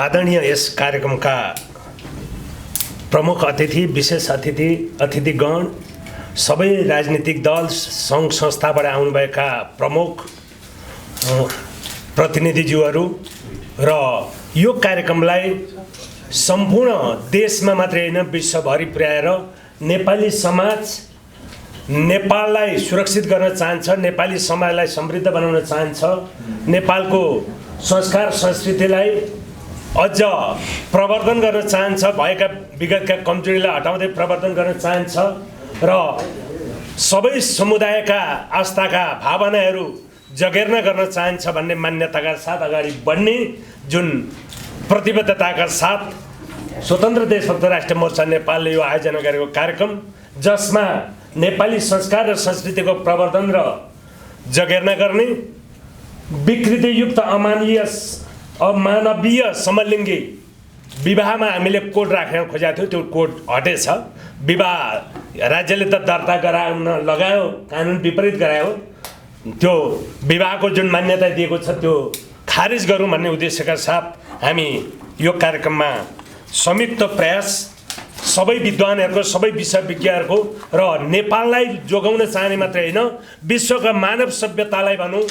आदरणीय यस कार्यक्रमका प्रमुख अतिथि, विशेष अतिथिगण, सबै राजनीतिक दल सङ्घ संस्थाबाट आउनुभएका प्रमुख प्रतिनिधिज्यूहरू र यो कार्यक्रमलाई सम्पूर्ण देशमा मात्रै हैन विश्वभरि पुर्याएर नेपाली समाज नेपाललाई सुरक्षित गर्न चाहन्छ, नेपाली समाजलाई समृद्ध बनाउन चाहन्छ, नेपालको संस्कार संस्कृतिलाई अझ प्रवर्धन गर्न चाहन्छ, भएका विगतका कमजोरीलाई हटाउँदै प्रवर्धन गर्न चाहन्छ र सबै समुदायका आस्थाका भावनाहरू जगेर्ना गर्न चाहन्छ भन्ने मान्यताका साथ अगाडि बढ्ने जुन प्रतिबद्धताका साथ स्वतन्त्र देशभक्त राष्ट्रिय मोर्चा नेपालले यो आयोजना गरेको कार्यक्रम, जसमा नेपाली संस्कार र संस्कृतिको प्रवर्धन र जगेर्ना गर्ने, विकृतियुक्त अमानवीय समलिङ्गी विवाहमा हामीले कोड राखेर खोजेको थियौँ, त्यो कोड हटेछ। विवाह राज्यले त दर्ता गराउन लगायो, कानुन विपरीत गरायो, त्यो विवाहको जुन मान्यता दिएको छ त्यो खारिज गरौँ भन्ने उद्देश्यका साथ हामी यो कार्यक्रममा संयुक्त प्रयास सबै विद्वानहरूको, सबै विश्वविज्ञहरूको र नेपाललाई जोगाउन चाहने मात्रै होइन, विश्वका मानव सभ्यतालाई भनौँ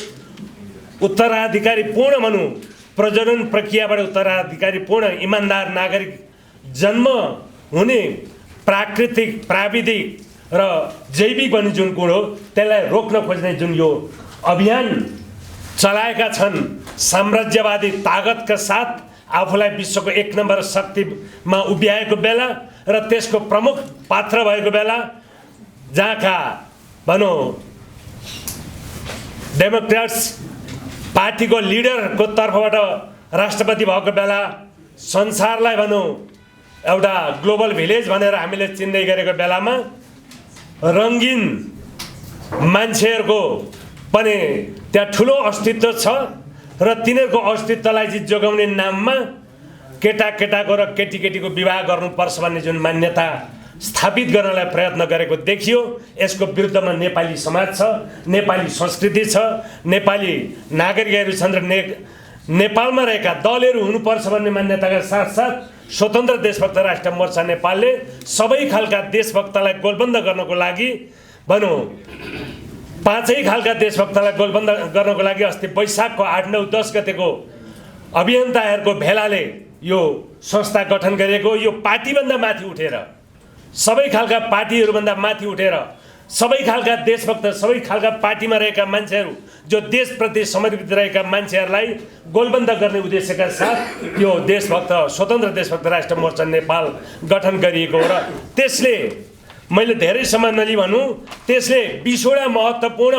उत्तराधिकारी पूर्ण भनौँ, प्रजनन प्रक्रियाबाट उत्तराधिकारी पूर्ण इमान्दार नागरिक जन्म हुने प्राकृतिक, प्राविधिक र जैविक भन्ने जुन गुण हो त्यसलाई रोक्न खोज्ने जुन यो अभियान चलाएका छन् साम्राज्यवादी तागतका साथ आफूलाई विश्वको एक नम्बर शक्तिमा उभ्याएको बेला र त्यसको प्रमुख पात्र भएको बेला, जहाँका भनौँ डेमोक्रेट्स पार्टीको लिडरको तर्फबाट राष्ट्रपति भएको बेला, संसारलाई भनौँ एउटा ग्लोबल भिलेज भनेर हामीले चिन्दै गरेको बेलामा रङ्गीन मान्छेहरूको पनि त्यहाँ ठुलो अस्तित्व छ र तिनीहरूको अस्तित्वलाई चाहिँ जोगाउने नाममा केटाकेटाको र केटीकेटीको विवाह गर्नुपर्छ भन्ने जुन मान्यता स्थापित गर्नलाई प्रयत्न गरेको देखियो। यसको विरुद्धमा नेपाली समाज छ, नेपाली संस्कृति छ, नेपाली नागरिकहरू छन् र नेपालमा रहेका दलहरू हुनुपर्छ भन्ने मान्यताका साथसाथ स्वतन्त्र देशभक्त राष्ट्रिय मोर्चा नेपालले सबै खालका देशभक्तलाई गोलबन्द गर्नको लागि भनौँ पाँचै खालका देशभक्तलाई गोलबन्द गर्नको लागि अस्ति वैशाखको 8, 9, 10 गतेको अभियन्ताहरूको भेलाले यो संस्था गठन गरेको, यो पार्टीभन्दा माथि उठेर, सबै खालका पार्टीहरूभन्दा माथि उठेर सबै खालका देशभक्त, सबै खालका पार्टीमा रहेका मान्छेहरू जो देशप्रति समर्पित रहेका मान्छेहरूलाई गोलबन्द गर्ने उद्देश्यका साथ यो देशभक्त स्वतन्त्र देशभक्त राष्ट्रिय मोर्चा नेपाल गठन गरिएको हो र त्यसले मैले धेरै समय नलिई भनौँ त्यसले 20वटा महत्त्वपूर्ण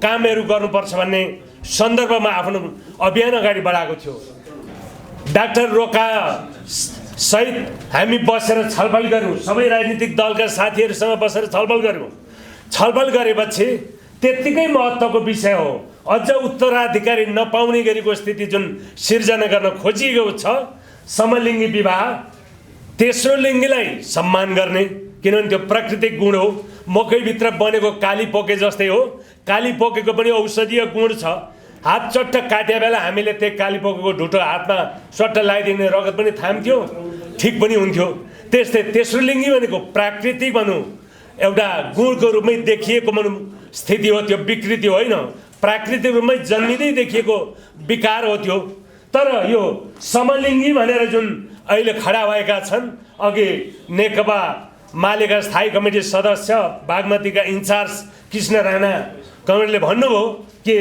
कामहरू गर्नुपर्छ भन्ने सन्दर्भमा आफ्नो अभियान अगाडि बढाएको थियो। डाक्टर रोका सहित हामी बसेर छलफल गऱ्यौँ, सबै राजनीतिक दलका साथीहरूसँग बसेर छलफल गऱ्यौँ। छलफल गरेपछि त्यत्तिकै महत्त्वको विषय हो, अझ उत्तराधिकारी नपाउने गरीको स्थिति जुन सिर्जना गर्न खोजिएको छ, समलिङ्गी विवाह, तेस्रो लिङ्गीलाई सम्मान गर्ने, किनभने त्यो प्राकृतिक गुण हो, मकैभित्र बनेको काली पोके जस्तै हो, काली पोकेको पनि औषधीय गुण छ। हात चट्ट काट्या बेला हामीले त्यो काली पोकेको ढुटो हातमा चट्ट लगाइदिने रगत पनि थाम्थ्यो, ठिक पनि हुन्थ्यो। त्यस्तै तेस्रो लिङ्गी भनेको प्राकृतिक भनौँ एउटा गुणको रूपमै देखिएको भनौँ स्थिति हो, त्यो विकृति होइन, प्राकृतिक रूपमै जन्मिँदै देखिएको विकार हो त्यो। तर यो समलिङ्गी भनेर जुन अहिले खडा भएका छन्, अघि नेकपा मालेका स्थायी कमिटी सदस्य बागमतीका इन्चार्ज कृष्ण राणा कमरेडले भन्नुभयो कि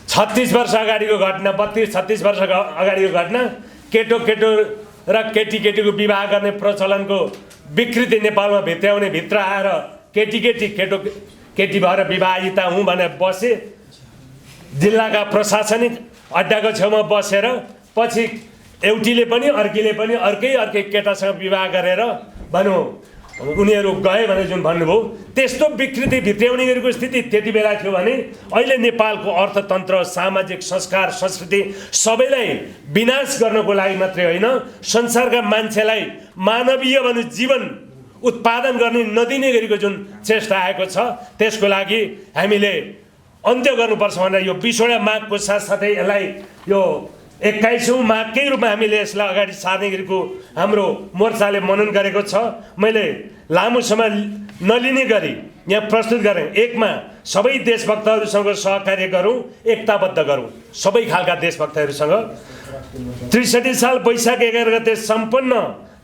36 वर्ष अगाडिको घटना, 32-36 वर्ष अगाडिको घटना, केटो र केटीको विवाह गर्ने प्रचलनको विकृति नेपालमा भित्र्याउने, भित्र आएर केटी भएर विवाहिता हुँ भनेर बसे, जिल्लाका प्रशासनिक अड्डाको छेउमा बसेर पछि एउटीले पनि अर्कीले पनि अर्कै केटासँग विवाह गरेर भनौँ उनीहरू गए भनेर जुन भन्नुभयो, त्यस्तो विकृति भित्र्याउने गरेको स्थिति त्यति बेला थियो भने अहिले नेपालको अर्थतन्त्र, सामाजिक संस्कार, संस्कृति सबैलाई विनाश गर्नको लागि मात्रै होइन, संसारका मान्छेलाई मानवीय भनौँ जीवन उत्पादन गर्ने नदिने गरेको जुन चेष्टा आएको छ, त्यसको लागि हामीले अन्त्य गर्नुपर्छ भनेर यो 20वटा मागको साथसाथै यसलाई यो 21औं माघकै रूपमा हामीले यसलाई अगाडि सार्ने गरीको हाम्रो मोर्चाले मनन गरेको छ। मैले लामो समय नलिने गरी यहाँ प्रस्तुत गरेँ। एकमा सबै देशभक्तहरूसँग सहकार्य गरौँ, एकताबद्ध गरौँ सबै खालका देशभक्तहरूसँग। 63 साल वैशाख 11 गते सम्पन्न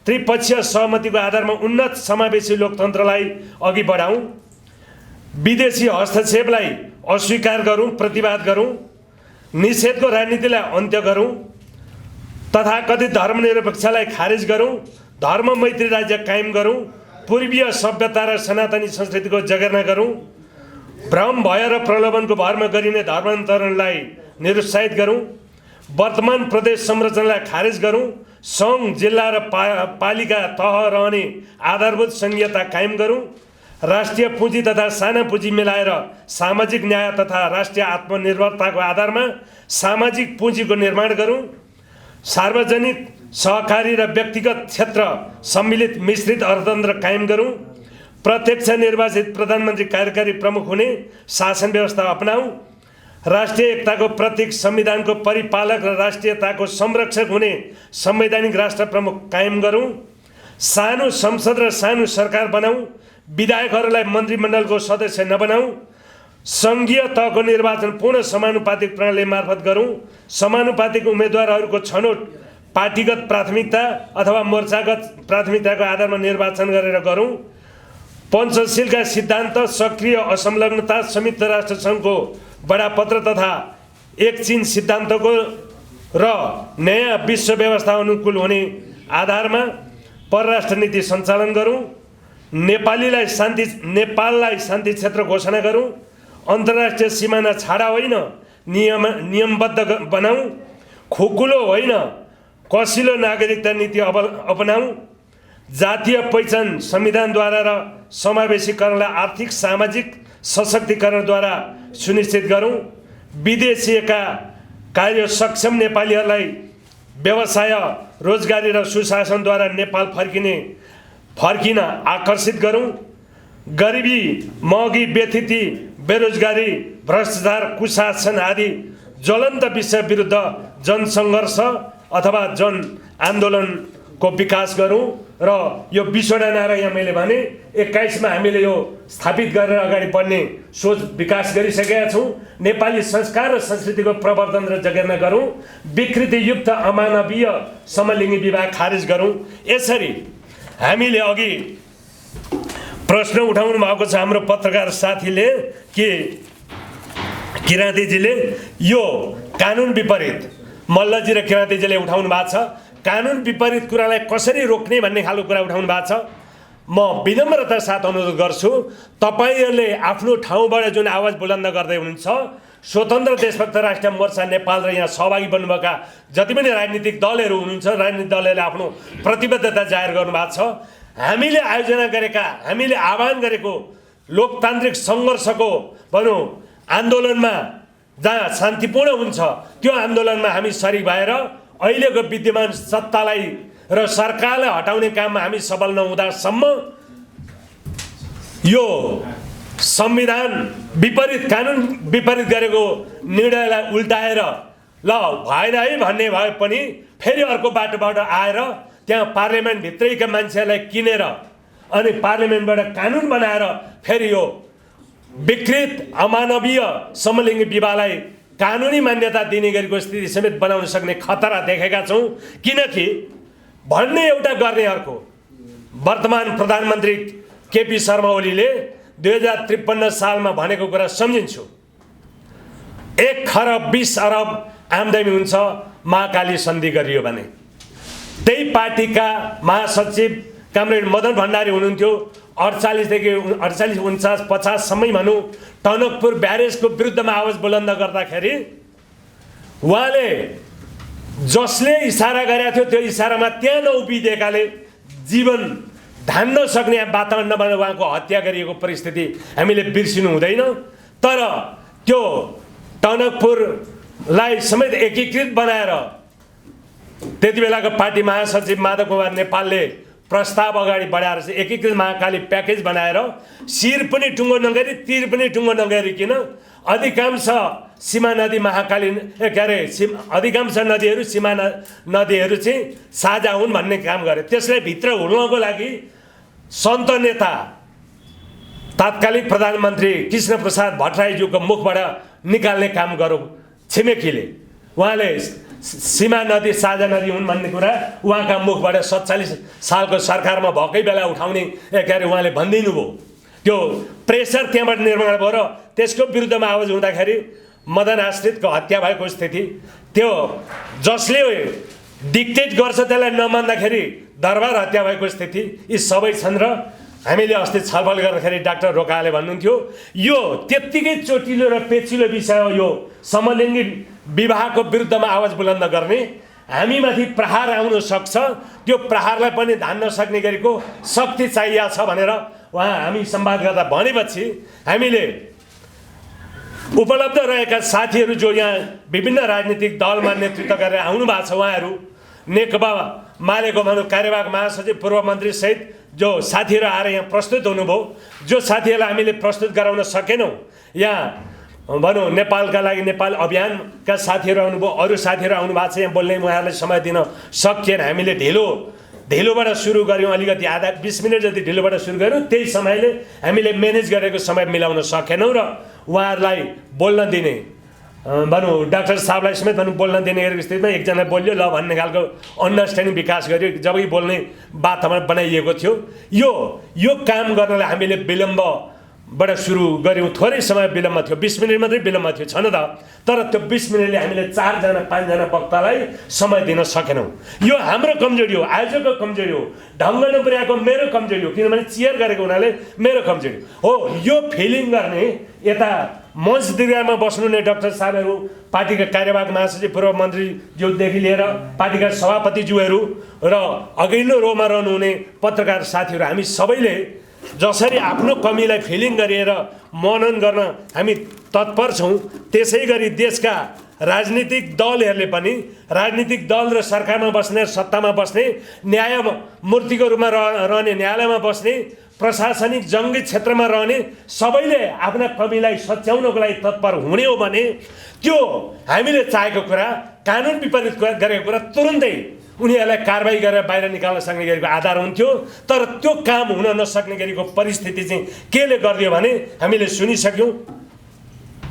त्रिपक्षीय सहमतिको आधारमा उन्नत समावेशी लोकतन्त्रलाई अघि बढाउँ, विदेशी हस्तक्षेपलाई अस्वीकार गरौँ, प्रतिवाद गरौँ, निषेधको राजनीतिलाई अन्त्य गरौँ, तथाकथित धर्मनिरपेक्षलाई खारेज गरौँ, धर्म मैत्री राज्य कायम गरौँ, पूर्वीय सभ्यता र सनातनी संस्कृतिको जगेर्ना गरौँ, भ्रम भय र प्रलोभनको भरमा गरिने धर्मान्तरणलाई निरुत्साहित गरौँ, वर्तमान प्रदेश संरचनालाई खारेज गरौँ, सङ्घ जिल्ला र पालिका तह रहने आधारभूत संघीयता कायम गरौँ, राष्ट्रिय पुँजी तथा साना पुँजी मिलाएर सामाजिक न्याय तथा राष्ट्रिय आत्मनिर्भरताको आधारमा सामाजिक पुँजीको निर्माण गरौँ, सार्वजनिक सहकारी र व्यक्तिगत क्षेत्र सम्मिलित मिश्रित अर्थतन्त्र कायम गरौँ, प्रत्यक्ष निर्वाचित प्रधानमन्त्री कार्यकारी प्रमुख हुने शासन व्यवस्था अपनाऊ, राष्ट्रिय एकताको प्रतीक संविधानको परिपालक र राष्ट्रियताको संरक्षक हुने संवैधानिक राष्ट्र प्रमुख कायम गरौँ, सानो संसद र सानो सरकार बनाऊ, विधायकहरूलाई मन्त्रीमण्डलको सदस्य नबनाऊ, सङ्घीय तहको निर्वाचन पूर्ण समानुपातिक प्रणाली मार्फत गरौँ, समानुपातिक उम्मेदवारहरूको छनौट पार्टीगत प्राथमिकता अथवा मोर्चागत प्राथमिकताको आधारमा निर्वाचन गरेर गरौँ, पञ्चशीलका सिद्धान्त, सक्रिय असंलग्नता, संयुक्त राष्ट्र सङ्घको बडापत्र तथा एक चीन सिद्धान्तको र नयाँ विश्व व्यवस्था अनुकूल हुने आधारमा परराष्ट्र नीति सञ्चालन गरौँ, नेपाललाई शान्ति क्षेत्र घोषणा गरौँ, अन्तर्राष्ट्रिय सिमाना छाडा होइन नियमबद्ध बनाऊ, खुकुलो होइन कसिलो नागरिकता नीति अपनाऊ, जातीय पहिचान संविधानद्वारा र समावेशीकरणलाई आर्थिक सामाजिक सशक्तिकरणद्वारा सुनिश्चित गरौँ, विदेशीका कार्य सक्षम नेपालीहरूलाई व्यवसाय रोजगारी र सुशासनद्वारा नेपाल फर्किन आकर्षित गरौँ, गरिबी, महँगी, व्यथिति, बेरोजगारी, भ्रष्टाचार, कुशासन आदि ज्वलन्त विषय विरुद्ध जनसङ्घर्ष अथवा जन आन्दोलनको विकास गरौँ र यो 20वटा नारा यहाँ मैले भने 21मा हामीले यो स्थापित गरेर अगाडि बढ्ने सोच विकास गरिसकेका छौँ। नेपाली संस्कार र संस्कृतिको प्रवर्धन र जगेर्ना गरौँ, विकृतियुक्त अमानवीय समलिङ्गी विवाह खारेज गरौँ। यसरी हामीले अघि प्रश्न उठाउनु भएको छ हाम्रो पत्रकार साथीले कि किराँतीजीले यो कानुन विपरीत मल्लजी र किराँतीजीले उठाउनु भएको छ, कानुन विपरीत कुरालाई कसरी रोक्ने भन्ने खालको कुरा उठाउनु भएको छ। म विनम्रता साथ अनुरोध गर्छु, तपाईँहरूले आफ्नो ठाउँबाट जुन आवाज बुलन्द गर्दै हुनुहुन्छ, स्वतन्त्र देशभक्त राष्ट्रिय मोर्चा नेपाल र यहाँ सहभागी बन्नुभएका जति पनि राजनीतिक दलहरू हुनुहुन्छ, राजनीतिक दलहरूले आफ्नो प्रतिबद्धता जाहेर गर्नुभएको छ। हामीले आयोजना गरेका, हामीले आह्वान गरेको लोकतान्त्रिक सङ्घर्षको भनौँ आन्दोलनमा जहाँ शान्तिपूर्ण हुन्छ त्यो आन्दोलनमा हामी सरिक भएर अहिलेको विद्यमान सत्तालाई र सरकारलाई हटाउने काममा हामी सफल नहुँदासम्म यो संविधान विपरीत, कानुन विपरीत गरेको निर्णयलाई उल्टाएर ल भएन है भन्ने भए पनि फेरि अर्को बाटोबाट आएर त्यहाँ पार्लियामेन्टभित्रैका मान्छेहरूलाई किनेर अनि पार्लियामेन्टबाट कानुन बनाएर फेरि यो विकृत अमानवीय समलिङ्गी विवाहलाई कानुनी मान्यता दिने गरेको स्थिति समेत बनाउन सक्ने खतरा देखेका छौँ। किनकि भन्ने एउटा गर्ने अर्को। वर्तमान प्रधानमन्त्री केपी शर्मा ओलीले 2053 सालमा भनेको कुरा सम्झिन्छु, 1 खरब 20 अरब आम्दानी हुन्छ महाकाली सन्धि गरियो भने। त्यही पार्टीका महासचिव कामरेड मदन भण्डारी हुनुहुन्थ्यो। 48 देखि 48, 49, 50सम्मै भनौँ टनकपुर ब्यारेजको विरुद्धमा आवाज बुलन्द गर्दाखेरि उहाँले जसले इसारा गरेको थियो त्यो इसारामा त्यहाँ नउभिदिएकाले जीवन धान्न सक्ने वातावरण नबनाएर उहाँको हत्या गरिएको परिस्थिति हामीले बिर्सिनु हुँदैन। तर त्यो टनकपुरलाई समेत एकीकृत बनाएर त्यति बेलाको पार्टी महासचिव माधव कुमार नेपालले प्रस्ताव अगाडि बढाएर चाहिँ एकीकृत महाकाली प्याकेज बनाएर शिर पनि टुङ्गो नगरी तीर पनि टुङ्गो नगरिकन अधिकांश सीमा नदी महाकालीन के अरे अधिकांश नदीहरू सीमा नदीहरू चाहिँ साझा हुन् भन्ने काम गरे। त्यसलाई भित्र हुल्नको लागि सन्त नेता तत्कालीन प्रधानमन्त्री कृष्णप्रसाद भट्टराईज्यूको मुखबाट निकाल्ने काम गरौँ छिमेकीले। उहाँले सीमा नदी साझा नदी हुन् भन्ने कुरा उहाँका मुखबाट 47 सालको सरकारमा भएकै बेला उठाउने के अरे उहाँले भनिदिनु भयो। त्यो प्रेसर त्यहाँबाट निर्माण भयो र त्यसको विरुद्धमा आवाज हुँदाखेरि मदन आश्रितको हत्या भएको स्थिति, त्यो जसले डिक्टेट गर्छ त्यसलाई नमान्दाखेरि दरबार हत्या भएको स्थिति, यी सबै छन्। र हामीले अस्ति छलफल गर्दाखेरि डाक्टर रोकाले भन्नुहुन्थ्यो यो त्यत्तिकै चोटिलो र पेचिलो विषय हो, यो समलिङ्गी विवाहको विरुद्धमा आवाज बुलन्द गर्ने, हामीमाथि प्रहार आउन सक्छ, त्यो प्रहारलाई पनि धान्न सक्ने गरीको शक्ति चाहिएको छ भनेर उहाँ हामी संवाद गर्दा भनेपछि हामीले उपलब्ध रहेका साथीहरू जो यहाँ विभिन्न राजनीतिक दलमा नेतृत्व गरेर आउनु भएको छ, उहाँहरू नेकपा मालेको भनौँ कार्यवाहक महासचिव पूर्व मन्त्री सहित जो साथीहरू आएर यहाँ प्रस्तुत हुनुभयो, जो साथीहरूलाई हामीले प्रस्तुत गराउन सकेनौँ, यहाँ भनौँ नेपालका लागि नेपाल अभियानका साथीहरू आउनुभयो, अरू साथीहरू आउनु भएको छ, यहाँ बोल्ने उहाँहरूलाई समय दिन सकिएन। हामीले ढिलोबाट सुरु गऱ्यौँ, अलिकति आधा 20 मिनट जति ढिलोबाट सुरु गऱ्यौँ, त्यही समयले हामीले म्यानेज गरेको समय मिलाउन सकेनौँ र उहाँहरूलाई बोल्न दिने भनौँ डाक्टर साहबलाई समेत भनौँ बोल्न दिने स्थितिमा एकजना बोल्यो ल भन्ने खालको अन्डरस्ट्यान्डिङ विकास गर्यो जबकि बोल्ने वातावरण बनाइएको थियो। यो काम गर्नलाई हामीले विलम्बबाट सुरु गऱ्यौँ, थोरै समय विलम्ब थियो, 20 मिनट मात्रै विलम्ब थियो छन त, तर त्यो 20 मिनटले हामीले 4-5जना वक्तालाई समय दिन सकेनौँ। यो हाम्रो कमजोरी हो, आयोजकको कमजोरी हो, ढङ्ग नपुर्याएको मेरो कमजोरी हो, किनभने चियर गरेको हुनाले मेरो कमजोरी हो। यो फिलिङ गर्ने यता मञ्च दीर्घमा बस्नुहुने डाक्टर साहबहरू, पार्टीका कार्यवाहक महासचिव पूर्व मन्त्रीज्यूदेखि लिएर पार्टीका सभापतिज्यूहरू र अघिल्लो रोमा रहनुहुने पत्रकार साथीहरू, हामी सबैले जसरी आफ्नो कमीलाई फिलिङ गरेर मनन गर्न हामी तत्पर छौँ, त्यसै गरी देशका राजनीतिक दलहरूले पनि, राजनीतिक दल र सरकारमा बस्ने, सत्तामा बस्ने, न्यायमूर्तिको रूपमा रहने न्यायालयमा बस्ने, प्रशासनिक जङ्गी क्षेत्रमा रहने सबैले आफ्ना कमीलाई सच्याउनको लागि तत्पर हुने हो भने त्यो हामीले चाहेको कुरा, कानुन विपरीत गरेको कुरा तुरुन्तै उनीहरूलाई कारबाही गरेर बाहिर निकाल्न सक्ने गरीको आधार हुन्थ्यो। तर त्यो काम हुन नसक्ने गरीको परिस्थिति चाहिँ केले गरिदियो भने हामीले सुनिसक्यौँ।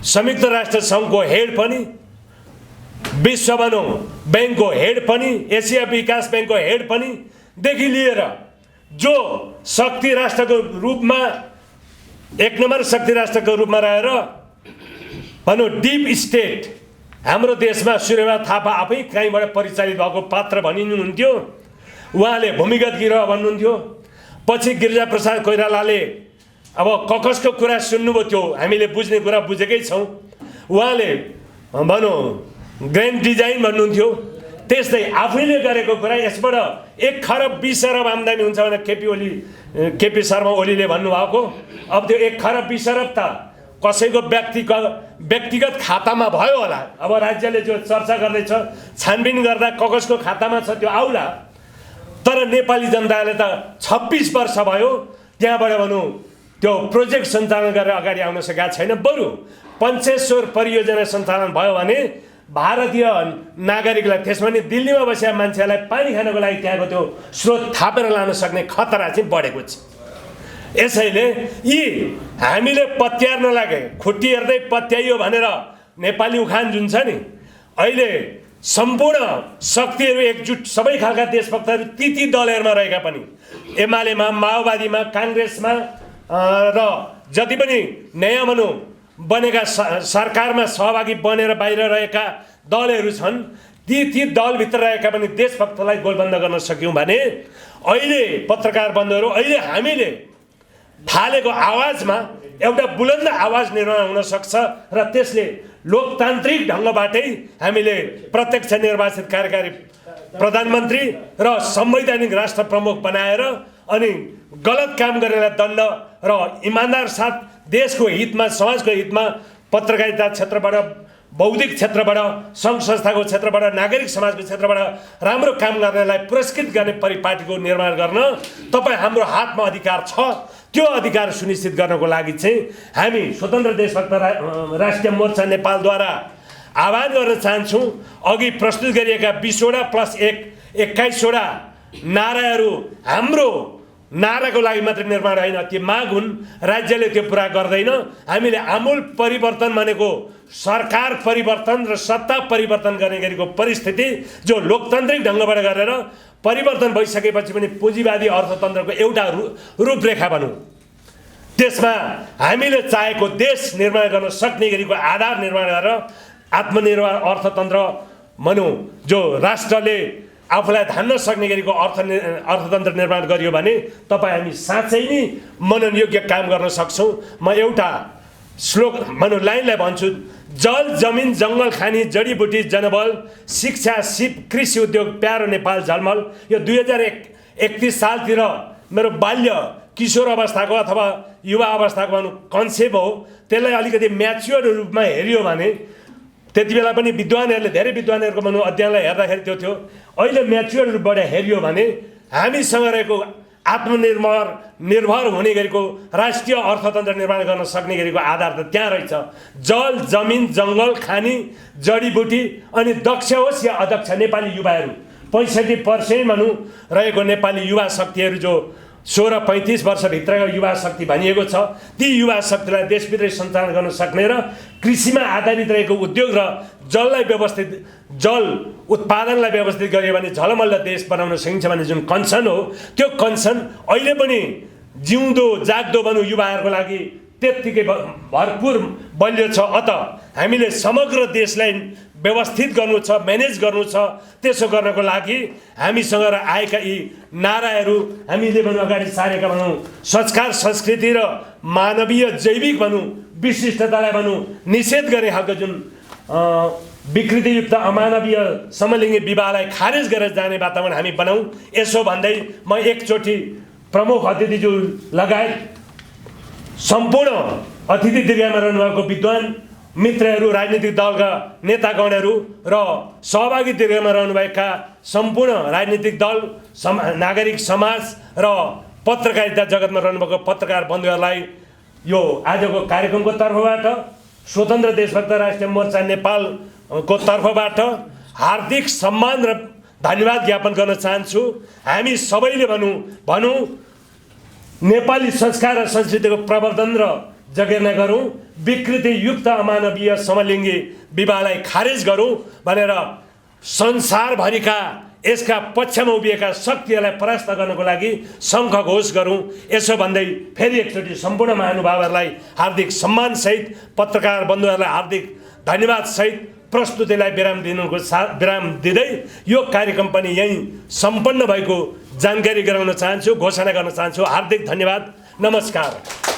संयुक्त राष्ट्र सङ्घको हेड पनि, विश्व भनौँ ब्याङ्कको हेड पनि, एसिया विकास ब्याङ्कको हेड पनि देखि लिएर जो शक्ति राष्ट्रको रूपमा 1 नम्बर शक्ति राष्ट्रको रूपमा रहेर भनौँ डिप स्टेट हाम्रो देशमा सूर्यबहादुर थापा आफै कहीँबाट परिचालित भएको पात्र भनिनुहुन्थ्यो, उहाँले भूमिगत गिरह भन्नुहुन्थ्यो। पछि गिरिजाप्रसाद कोइरालाले अब ककसको कुरा सुन्नुभयो, त्यो हामीले बुझ्ने कुरा बुझेकै छौँ, उहाँले भनौँ ग्रान्ड डिजाइन भन्नुहुन्थ्यो। त्यस्तै आफैले गरेको कुरा यसबाट 1 खरब 20 अरब आम्दानी हुन्छ भने केपी शर्मा ओलीले भन्नुभएको, अब त्यो 1 खरब 20 अरब त कसैको व्यक्तिगत खातामा भयो होला। अब राज्यले जो चर्चा गर्दैछ छानबिन गर्दा ककसको खातामा छ त्यो आउला, तर नेपाली जनताले त 26 वर्ष भयो त्यहाँबाट भनौँ त्यो प्रोजेक्ट सञ्चालन गरेर अगाडि आउन सकेका छैन। बरु पञ्चेश्वर परियोजना सञ्चालन भयो भने भारतीय नागरिकलाई, त्यसमा नि दिल्लीमा बसेका मान्छेलाई पानी खानको लागि त्यहाँको त्यो स्रोत थापेर लान सक्ने खतरा चाहिँ बढेको छ। यसैले यी हामीले पत्यार्न लागे, खुट्टी हेर्दै पत्याइयो भनेर नेपाली उखान जुन छ नि, अहिले सम्पूर्ण शक्तिहरू एकजुट, सबै खालका देशभक्तहरू ती दलहरूमा रहेका पनि, एमालेमा, माओवादीमा, काङ्ग्रेसमा र जति पनि नयाँ भनौँ बनेका सरकारमा सहभागी बनेर बाहिर रहेका दलहरू छन्, ती दलभित्र रहेका पनि देशभक्तलाई गोलबन्द गर्न सक्यौँ भने अहिले पत्रकार बन्धुहरू, अहिले हामीले थालेको आवाजमा एउटा बुलन्द आवाज निर्माण हुन सक्छ र त्यसले लोकतान्त्रिक ढङ्गबाटै हामीले प्रत्यक्ष निर्वाचित कार्यकारी प्रधानमन्त्री र संवैधानिक राष्ट्र प्रमुख बनाएर अनि गलत काम गरेर दण्ड र इमानदार साथ देशको हितमा, समाजको हितमा, पत्रकारिता क्षेत्रबाट, बौद्धिक क्षेत्रबाट, सङ्घ संस्थाको क्षेत्रबाट, नागरिक समाजको क्षेत्रबाट राम्रो काम गर्नेलाई पुरस्कृत गर्ने परिपाटीको निर्माण गर्न तपाईँ हाम्रो हातमा अधिकार छ। त्यो अधिकार सुनिश्चित गर्नको लागि चाहिँ हामी स्वतन्त्र देशभक्त राष्ट्रिय मोर्चा नेपालद्वारा आह्वान गर्न चाहन्छौँ। अघि प्रस्तुत गरिएका 20वटा प्लस 21वटा नाराहरू हाम्रो नाराको लागि मात्र निर्माण होइन, ती माग हुन्। राज्यले त्यो पुरा गर्दैन। हामीले आमूल परिवर्तन भनेको सरकार परिवर्तन र सत्ता परिवर्तन गर्ने गरेको परिस्थिति जो लोकतान्त्रिक ढङ्गबाट गरेर परिवर्तन भइसकेपछि पनि पुँजीवादी अर्थतन्त्रको एउटा रूपरेखा भनौँ, त्यसमा हामीले चाहेको देश निर्माण गर्न सक्ने गरीको आधार निर्माण गरेर आत्मनिर्भर अर्थतन्त्र भनौँ, जो राष्ट्रले आफूलाई धान्न सक्ने गरीको अर्थतन्त्र निर्माण गरियो भने तपाईँ हामी साँच्चै नै मनन योग्य काम गर्न सक्छौँ। म एउटा श्लोक भनौँ लाइनलाई भन्छु, जल जमिन जङ्गल खानी जडीबुटी जनबल शिक्षा सिप कृषि उद्योग प्यारो नेपाल झलमल। यो 2031 सालतिर मेरो बाल्य किशोर अवस्थाको अथवा युवा अवस्थाको भनौँ कन्सेप्ट हो। त्यसलाई अलिकति म्याच्योर रूपमा हेऱ्यो भने त्यति बेला पनि विद्वानहरूले धेरै विद्वानहरूको भनौँ अध्ययनलाई हेर्दाखेरि त्यो थियो। अहिले म्याच्योर रूपबाट हेऱ्यो भने हामीसँग रहेको निर्भर हुने गरेको राष्ट्रिय अर्थतन्त्र निर्माण गर्न सक्ने गरेको आधार त त्यहाँ रहेछ। जल जमिन जङ्गल खानी जडीबुटी अनि दक्ष होस् या अदक्ष नेपाली युवाहरू 65% भनौँ रहेको नेपाली युवा शक्तिहरू जो 16-35 वर्षभित्रको युवा शक्ति भनिएको छ, ती युवा शक्तिलाई देशभित्रै सञ्चालन गर्न सक्ने र कृषिमा आधारित रहेको उद्योग र जल उत्पादनलाई व्यवस्थित गर्यो भने झलमल्ल देश बनाउन सकिन्छ भन्ने जुन कन्सर्न हो, त्यो कन्सर्न अहिले पनि जिउँदो जाग्दो भनौँ युवाहरूको लागि त्यत्तिकै भरपुर बलियो छ। अत हामीले समग्र देशलाई व्यवस्थित गर्नु छ, म्यानेज गर्नु छ। त्यसो गर्नको लागि हामीसँग आएका यी नाराहरू हामीले भनौँ अगाडि सारेका भनौँ संस्कार संस्कृति र मानवीय जैविक भनौँ विशिष्टतालाई भनौँ निषेध गर्ने खालको जुन विकृतियुक्त अमानवीय समलिङ्गी विवाहलाई खारेज गरेर जाने वातावरण हामी बनाऊँ। यसो भन्दै म एकचोटि प्रमुख अतिथिज्यू लगायत सम्पूर्ण अतिथि दीर्घामा रहनुभएको विद्वान मित्रहरू, राजनीतिक दलका नेतागणहरू र सहभागी दीर्घामा रहनुभएका सम्पूर्ण राजनीतिक दल, नागरिक समाज र पत्रकारिता जगतमा रहनुभएको पत्रकार बन्धुहरूलाई यो आजको कार्यक्रमको तर्फबाट स्वतन्त्र देशभक्त राष्ट्रिय मोर्चा नेपालको तर्फबाट हार्दिक सम्मान र धन्यवाद ज्ञापन गर्न चाहन्छु। हामी सबैले भनौँ नेपाली संस्कार र संस्कृतिको प्रवर्धन र जगेर्ना गरौँ, विकृतियुक्त अमानवीय समलिङ्गी विवाहलाई खारेज गरौँ भनेर संसारभरिका यसका पक्षमा उभिएका शक्तिहरूलाई परास्त गर्नको लागि शङ्ख घोष गरौँ। यसो भन्दै फेरि एकचोटि सम्पूर्ण महानुभावहरूलाई हार्दिक सम्मानसहित पत्रकार बन्धुहरूलाई हार्दिक धन्यवादसहित प्रस्तुतिलाई विराम दिँदै यो कार्यक्रम पनि यहीँ सम्पन्न भएको जानकारी गराउन चाहन्छु, घोषणा गर्न चाहन्छु। हार्दिक धन्यवाद, नमस्कार।